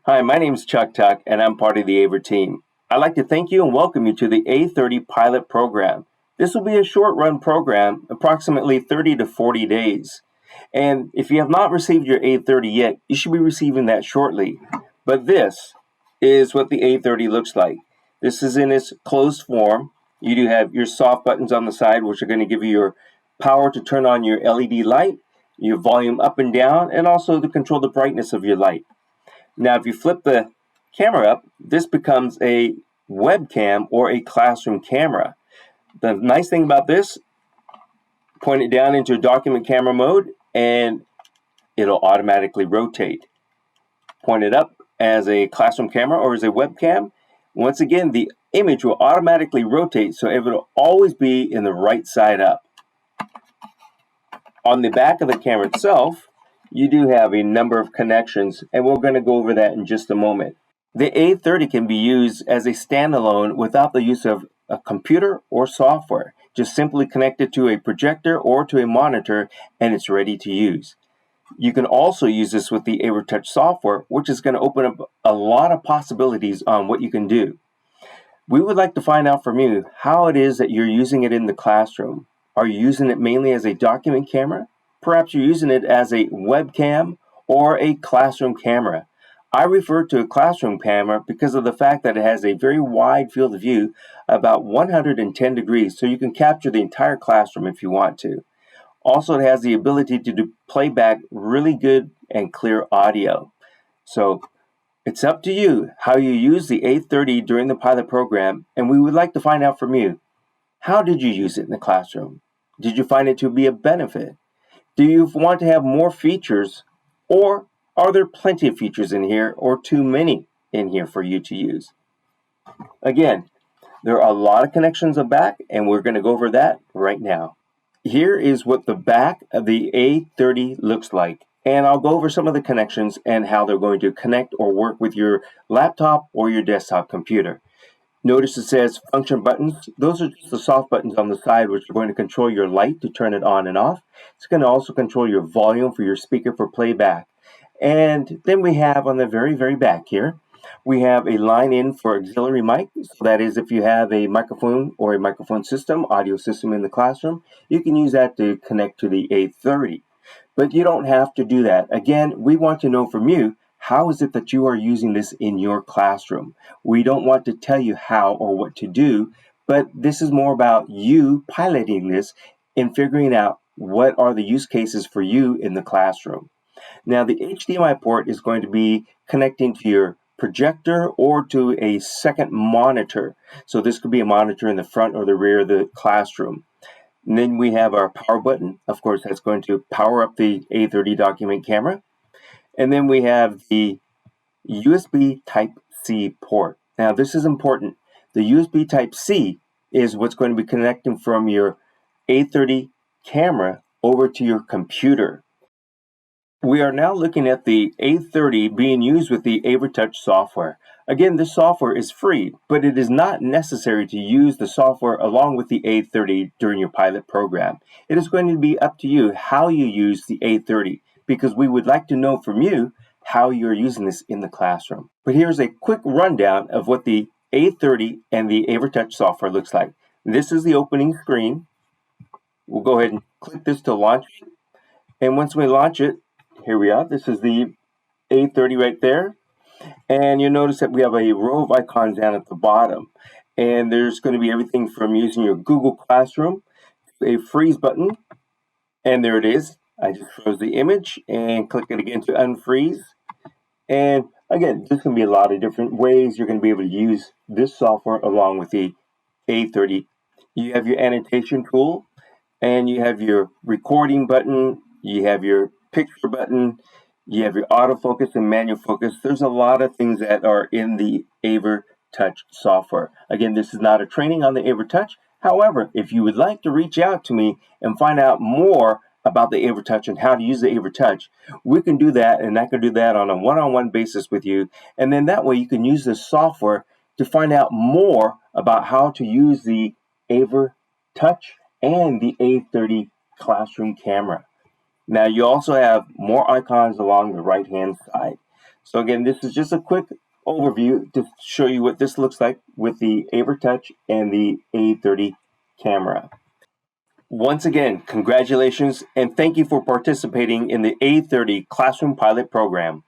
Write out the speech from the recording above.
Hi, my name is Chuck Tuck, and I'm part of the AVer team. I'd like to thank you and welcome you to the A30 pilot program. This will be a short-run program, approximately 30 to 40 days. And if you have not received your A30 yet, you should be receiving that shortly. But this is what the A30 looks like. This is in its closed form. You do have your soft buttons on the side, which are going to give you your power to turn on your LED light, your volume up and down, and also to control the brightness of your light. Now, if you flip the camera up, this becomes a webcam or a classroom camera. The nice thing about this, point it down into document camera mode and it'll automatically rotate. Point it up as a classroom camera or as a webcam. Once again, the image will automatically rotate, so it will always be in the right side up. On the back of the camera itself, you do have a number of connections, and we're going to go over that in just a moment. The A30 can be used as a standalone without the use of a computer or software. Just simply connect it to a projector or to a monitor, and it's ready to use. You can also use this with the AVer Touch software, which is going to open up a lot of possibilities on what you can do. We would like to find out from you how it is that you're using it in the classroom. Are you using it mainly as a document camera? Perhaps you're using it as a webcam or a classroom camera. I refer to a classroom camera because of the fact that it has a very wide field of view, about 110 degrees, so you can capture the entire classroom if you want to. Also, it has the ability to do playback really good and clear audio. So it's up to you how you use the A30 during the pilot program, and we would like to find out from you. How did you use it in the classroom? Did you find it to be a benefit? Do you want to have more features, or are there plenty of features in here or too many in here for you to use? Again, there are a lot of connections on back, and we're going to go over that right now. Here is what the back of the A30 looks like, and I'll go over some of the connections and how they're going to connect or work with your laptop or your desktop computer. Notice it says function buttons. Those are just the soft buttons on the side, which are going to control your light to turn it on and off. It's going to also control your volume for your speaker for playback. And then we have on the very, very back here, we have a line in for auxiliary mic. So that is, if you have a microphone or a microphone system, audio system in the classroom, you can use that to connect to the A30. But you don't have to do that. Again, we want to know from you, how is it that you are using this in your classroom? We don't want to tell you how or what to do, but this is more about you piloting this and figuring out what are the use cases for you in the classroom. Now, the HDMI port is going to be connecting to your projector or to a second monitor. So this could be a monitor in the front or the rear of the classroom. And then we have our power button. Of course, that's going to power up the A30 document camera. And then we have the USB Type-C port. Now, this is important. The USB Type-C is what's going to be connecting from your A30 camera over to your computer. We are now looking at the A30 being used with the AVer Touch software. Again, this software is free, but it is not necessary to use the software along with the A30 during your pilot program. It is going to be up to you how you use the A30, because we would like to know from you how you're using this in the classroom. But here's a quick rundown of what the A30 and the AVer Touch software looks like. This is the opening screen. We'll go ahead and click this to launch it. And once we launch it, here we are. This is the A30 right there. And you'll notice that we have a row of icons down at the bottom. And there's going to be everything from using your Google Classroom, a freeze button, and there it is. I just froze the image and click it again to unfreeze. And again, there's going to be a lot of different ways you're going to be able to use this software along with the A30. You have your annotation tool, and you have your recording button, you have your picture button, you have your autofocus and manual focus. There's a lot of things that are in the AVer Touch software. Again, this is not a training on the AVer Touch. However, if you would like to reach out to me and find out more about the AVer Touch and how to use the AVer Touch, we can do that, and I can do that on a one-on-one basis with you. And then that way you can use this software to find out more about how to use the AVer Touch and the A30 classroom camera. Now, you also have more icons along the right-hand side. So again, this is just a quick overview to show you what this looks like with the AVer Touch and the A30 camera. Once again, congratulations and thank you for participating in the A30 Classroom Pilot Program.